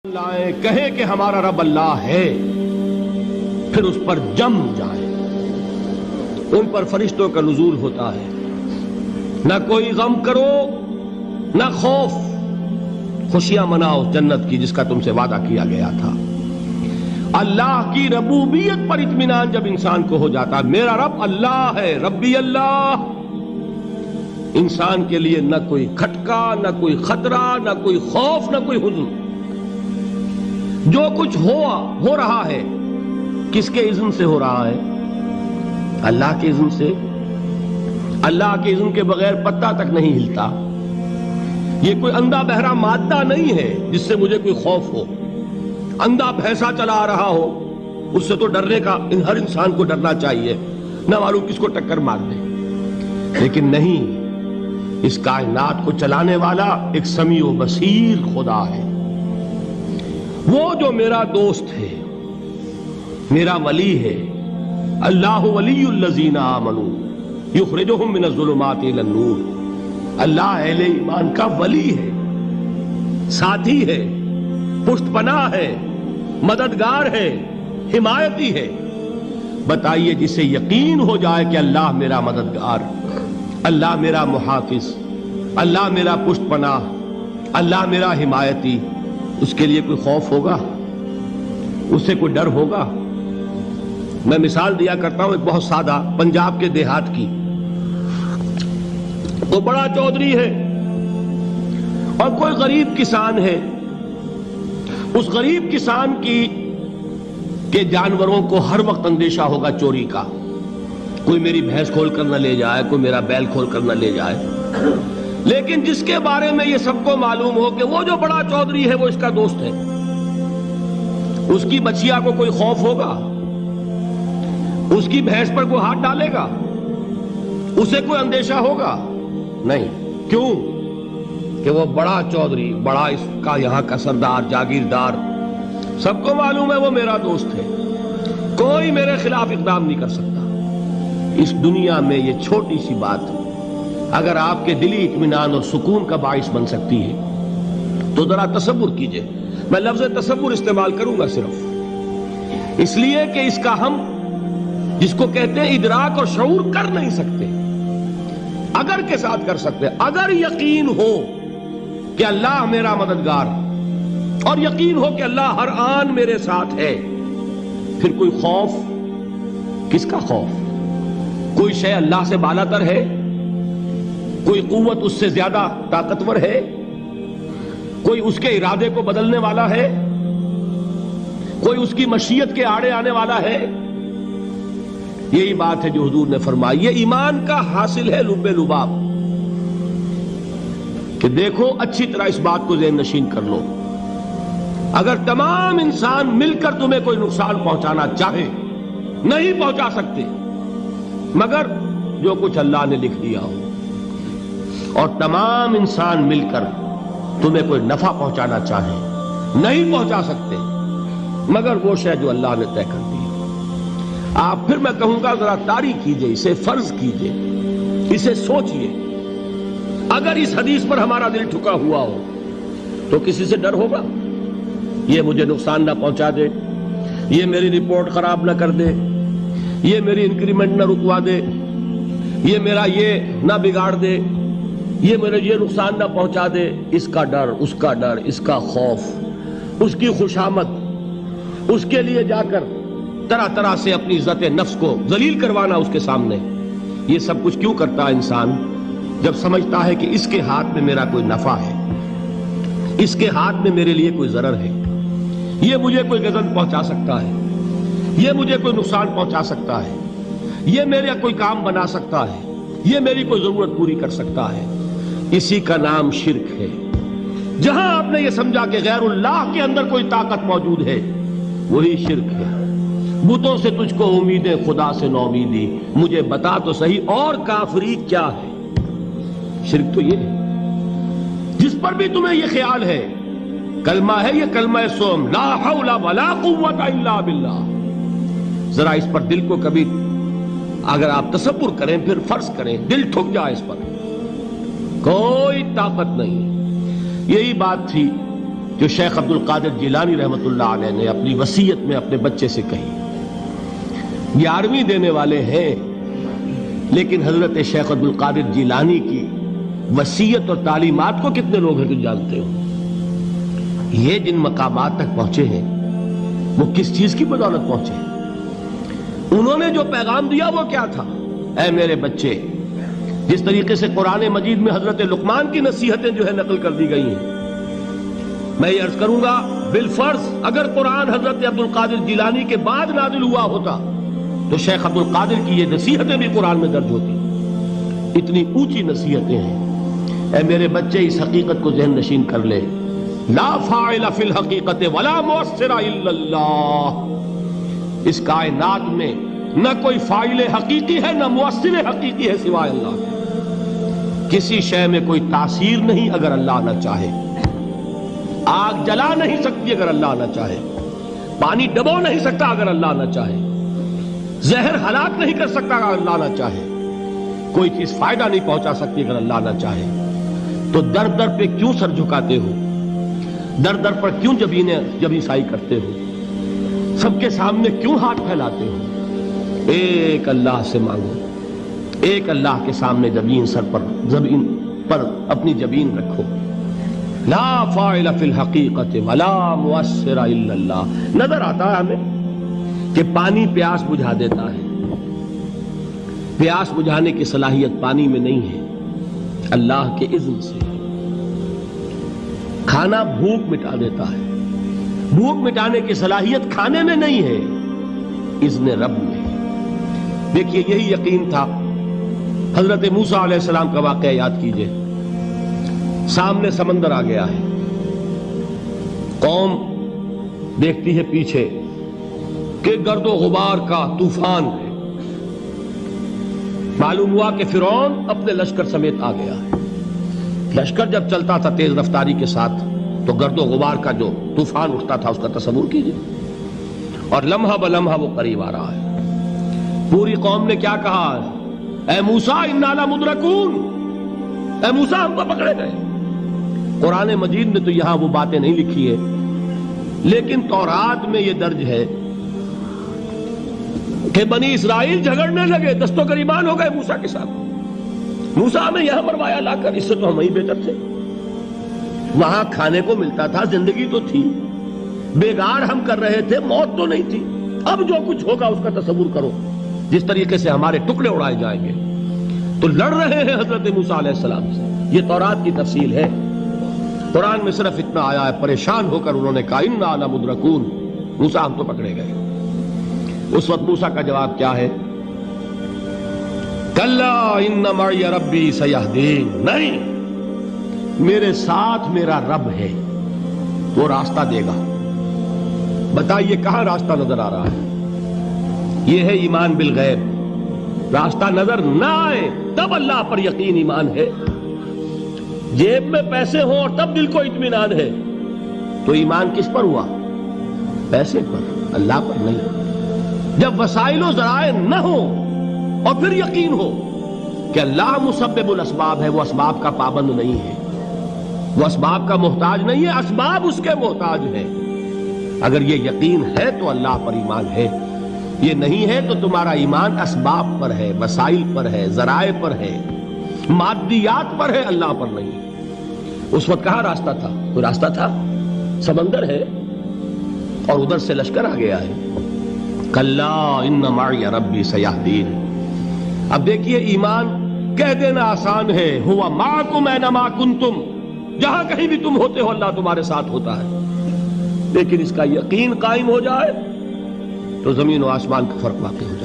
لائیں کہے کہ ہمارا رب اللہ ہے، پھر اس پر جم جائیں۔ ان پر فرشتوں کا نزول ہوتا ہے، نہ کوئی غم کرو نہ خوف، خوشیاں مناؤ جنت کی جس کا تم سے وعدہ کیا گیا تھا۔ اللہ کی ربوبیت پر اطمینان جب انسان کو ہو جاتا، میرا رب اللہ ہے، ربی اللہ، انسان کے لیے نہ کوئی کھٹکا، نہ کوئی خطرہ، نہ کوئی خوف، نہ کوئی حزن۔ جو کچھ ہو رہا ہے کس کے اذن سے ہو رہا ہے؟ اللہ کے اذن سے۔ اللہ کے اذن کے بغیر پتا تک نہیں ہلتا۔ یہ کوئی اندھا بہرا مادہ نہیں ہے جس سے مجھے کوئی خوف ہو۔ اندھا بھینسا چلا آ رہا ہو اس سے تو ڈرنے کا ہر انسان کو ڈرنا چاہیے، نہ معلوم کس کو ٹکر مار دے۔ لیکن نہیں، اس کائنات کو چلانے والا ایک سمیع و بصیر خدا ہے، وہ جو میرا دوست ہے، میرا ولی ہے۔ اللہ ولی الذین آمنوا یخرجہم من الظلمات الی النور۔ اللہ اہل ایمان کا ولی ہے، ساتھی ہے، پشت پناہ ہے، مددگار ہے، حمایتی ہے۔ بتائیے جسے یقین ہو جائے کہ اللہ میرا مددگار، اللہ میرا محافظ، اللہ میرا پشت پناہ، اللہ میرا حمایتی، اس کے لیے کوئی خوف ہوگا؟ اس سے کوئی ڈر ہوگا؟ میں مثال دیا کرتا ہوں ایک بہت سادہ پنجاب کے دیہات کی۔ وہ بڑا چودھری ہے اور کوئی غریب کسان ہے۔ اس غریب کسان کے جانوروں کو ہر وقت اندیشہ ہوگا چوری کا، کوئی میری بھینس کھول کر نہ لے جائے، کوئی میرا بیل کھول کر نہ لے جائے۔ لیکن جس کے بارے میں یہ سب کو معلوم ہو کہ وہ جو بڑا چودھری ہے وہ اس کا دوست ہے، اس کی بچیا کو کوئی خوف ہوگا؟ اس کی بھینس پر کوئی ہاتھ ڈالے گا؟ اسے کوئی اندیشہ ہوگا؟ نہیں۔ کیوں؟ کہ وہ بڑا چودھری، بڑا اس کا یہاں کا سردار، جاگیردار، سب کو معلوم ہے وہ میرا دوست ہے، کوئی میرے خلاف اقدام نہیں کر سکتا۔ اس دنیا میں یہ چھوٹی سی بات اگر آپ کے دلی اطمینان اور سکون کا باعث بن سکتی ہے تو ذرا تصور کیجئے۔ میں لفظ تصور استعمال کروں گا صرف اس لیے کہ اس کا ہم جس کو کہتے ہیں ادراک اور شعور کر نہیں سکتے، اگر کے ساتھ کر سکتے۔ اگر یقین ہو کہ اللہ میرا مددگار اور یقین ہو کہ اللہ ہر آن میرے ساتھ ہے، پھر کوئی خوف؟ کس کا خوف؟ کوئی شے اللہ سے بالاتر ہے؟ کوئی قوت اس سے زیادہ طاقتور ہے؟ کوئی اس کے ارادے کو بدلنے والا ہے؟ کوئی اس کی مشیت کے آڑے آنے والا ہے؟ یہی بات ہے جو حضور نے فرمائی۔ یہ ایمان کا حاصل ہے لب لباب، کہ دیکھو اچھی طرح اس بات کو ذہن نشین کر لو، اگر تمام انسان مل کر تمہیں کوئی نقصان پہنچانا چاہے نہیں پہنچا سکتے، مگر جو کچھ اللہ نے لکھ دیا ہو، اور تمام انسان مل کر تمہیں کوئی نفع پہنچانا چاہے نہیں پہنچا سکتے، مگر وہ شے جو اللہ نے طے کر دی۔ آپ پھر میں کہوں گا ذرا طاری کیجئے، اسے فرض کیجئے، اسے سوچئے۔ اگر اس حدیث پر ہمارا دل ٹھکا ہوا ہو تو کسی سے ڈر ہوگا؟ یہ مجھے نقصان نہ پہنچا دے، یہ میری رپورٹ خراب نہ کر دے، یہ میری انکریمنٹ نہ رکوا دے، یہ میرا یہ نہ بگاڑ دے، یہ میرے یہ نقصان نہ پہنچا دے۔ اس کا ڈر، اس کا ڈر، اس کا خوف، اس کی خوشامد، اس کے لیے جا کر طرح طرح سے اپنی عزت نفس کو ذلیل کروانا اس کے سامنے، یہ سب کچھ کیوں کرتا ہے انسان؟ جب سمجھتا ہے کہ اس کے ہاتھ میں میرا کوئی نفع ہے، اس کے ہاتھ میں میرے لیے کوئی ضرر ہے، یہ مجھے کوئی غضب پہنچا سکتا ہے، یہ مجھے کوئی نقصان پہنچا سکتا ہے، یہ میرا کوئی کام بنا سکتا ہے، یہ میری کوئی ضرورت پوری کر سکتا ہے، اسی کا نام شرک ہے۔ جہاں آپ نے یہ سمجھا کہ غیر اللہ کے اندر کوئی طاقت موجود ہے، وہی شرک ہے۔ بتوں سے تجھ کو امیدیں، خدا سے نو امیدی، مجھے بتا تو صحیح اور کافری کیا ہے؟ شرک تو یہ ہے۔ جس پر بھی تمہیں یہ خیال ہے، کلمہ ہے یہ کلمہ سوم، لا حول ولا قوت الا باللہ، ذرا اس پر دل کو کبھی اگر آپ تصور کریں، پھر فرض کریں، دل ٹھک جائے اس پر، کوئی طاقت نہیں۔ یہی بات تھی جو شیخ عبد القادر جیلانی رحمۃ اللہ علیہ نے اپنی وصیت میں اپنے بچے سے کہی. 11ویں دینے والے ہیں، لیکن حضرت شیخ عبد القادر جیلانی کی وصیت اور تعلیمات کو کتنے لوگ ہیں تو جانتے ہو؟ یہ جن مقامات تک پہنچے ہیں وہ کس چیز کی بدولت پہنچے ہیں؟ انہوں نے جو پیغام دیا وہ کیا تھا؟ اے میرے بچے، جس طریقے سے قرآن مجید میں حضرت لقمان کی نصیحتیں جو ہے نقل کر دی گئی ہیں، میں یہ عرض کروں گا بالفرض اگر قرآن حضرت عبد القادر جیلانی کے بعد نازل ہوا ہوتا تو شیخ عبد القادر کی یہ نصیحتیں بھی قرآن میں درج ہوتی. اتنی اونچی نصیحتیں ہیں. اے میرے بچے، اس حقیقت کو ذہن نشین کر لے، لا فاعل فی الحقیقت ولا مؤثر الا اللہ. اس کائنات میں نہ کوئی فاعل حقیقی ہے نہ مؤثر حقیقی ہے سوائے اللہ کے. کسی شے میں کوئی تاثیر نہیں اگر اللہ نہ چاہے. آگ جلا نہیں سکتی اگر اللہ نہ چاہے. پانی ڈبو نہیں سکتا اگر اللہ نہ چاہے. زہر ہلاک نہیں کر سکتا اگر اللہ نہ چاہے. کوئی چیز فائدہ نہیں پہنچا سکتی اگر اللہ نہ چاہے. تو در در پہ کیوں سر جھکاتے ہو؟ در در پر کیوں جبیں سائی کرتے ہو؟ سب کے سامنے کیوں ہاتھ پھیلاتے ہو؟ ایک اللہ سے مانگو. ایک اللہ کے سامنے زمین پر اپنی جبین رکھو. لا فاعل فی الحقیقت ولا مؤثر الا اللہ. نظر آتا ہے ہمیں کہ پانی پیاس بجھا دیتا ہے. پیاس بجھانے کی صلاحیت پانی میں نہیں ہے، اللہ کے اذن سے. کھانا بھوک مٹا دیتا ہے، بھوک مٹانے کی صلاحیت کھانے میں نہیں ہے، اذن رب میں. دیکھیے یہی یقین تھا. حضرت موسیٰ علیہ السلام کا واقعہ یاد کیجئے. سامنے سمندر آ گیا ہے، قوم دیکھتی ہے پیچھے کہ گرد و غبار کا طوفان ہے. معلوم ہوا کہ فرعون اپنے لشکر سمیت آ گیا ہے. لشکر جب چلتا تھا تیز رفتاری کے ساتھ تو گرد و غبار کا جو طوفان اٹھتا تھا اس کا تصور کیجئے. اور لمحہ بلمحہ وہ قریب آ رہا ہے. پوری قوم نے کیا کہا؟ اے موسیٰ انا لمدرکون، اے موسیٰ ہم کو پکڑے گئے. قرآن مجید نے تو یہاں وہ باتیں نہیں لکھی ہے، لیکن تورات میں یہ درج ہے کہ بنی اسرائیل جھگڑنے لگے، دست و گریبان ہو گئے موسیٰ کے ساتھ. موسیٰ ہمیں یہاں مروایا لا کر، اس سے تو ہم ہی بہتر تھے. وہاں کھانے کو ملتا تھا، زندگی تو تھی، بیگار ہم کر رہے تھے، موت تو نہیں تھی. اب جو کچھ ہوگا اس کا تصور کرو، جس طریقے سے ہمارے ٹکڑے اڑائے جائیں گے. تو لڑ رہے ہیں حضرت موسیٰ علیہ السلام سے. یہ تورات کی تفصیل ہے. قرآن میں صرف اتنا آیا ہے، پریشان ہو کر انہوں نے کہا انا لمدرکون، موسیٰ ہم تو پکڑے گئے. اس وقت موسیٰ کا جواب کیا ہے؟ کلا ان معی ربی سیہدین. نہیں، میرے ساتھ میرا رب ہے، وہ راستہ دے گا. بتائیے کہاں راستہ نظر آ رہا ہے؟ یہ ہے ایمان بالغیب. راستہ نظر نہ آئے تب اللہ پر یقین ایمان ہے. جیب میں پیسے ہوں اور تب دل کو اطمینان ہے تو ایمان کس پر ہوا؟ پیسے پر، اللہ پر نہیں. جب وسائل و ذرائع نہ ہو اور پھر یقین ہو کہ اللہ مسبب الاسباب ہے، وہ اسباب کا پابند نہیں ہے، وہ اسباب کا محتاج نہیں ہے، اسباب اس کے محتاج ہیں. اگر یہ یقین ہے تو اللہ پر ایمان ہے. یہ نہیں ہے تو تمہارا ایمان اسباب پر ہے، وسائل پر ہے، ذرائع پر ہے، مادیات پر ہے، اللہ پر نہیں. اس وقت کہاں راستہ تھا؟ کوئی راستہ تھا؟ سمندر ہے اور ادھر سے لشکر آ گیا ہے. کلا ان معی ربی سیہدین. اب دیکھیے ایمان کہہ دینا آسان ہے، ہوا معکم اینما کنتم، جہاں کہیں بھی تم ہوتے ہو اللہ تمہارے ساتھ ہوتا ہے. لیکن اس کا یقین قائم ہو جائے تو زمین و آسمان کا فرق واقع ہو جائے.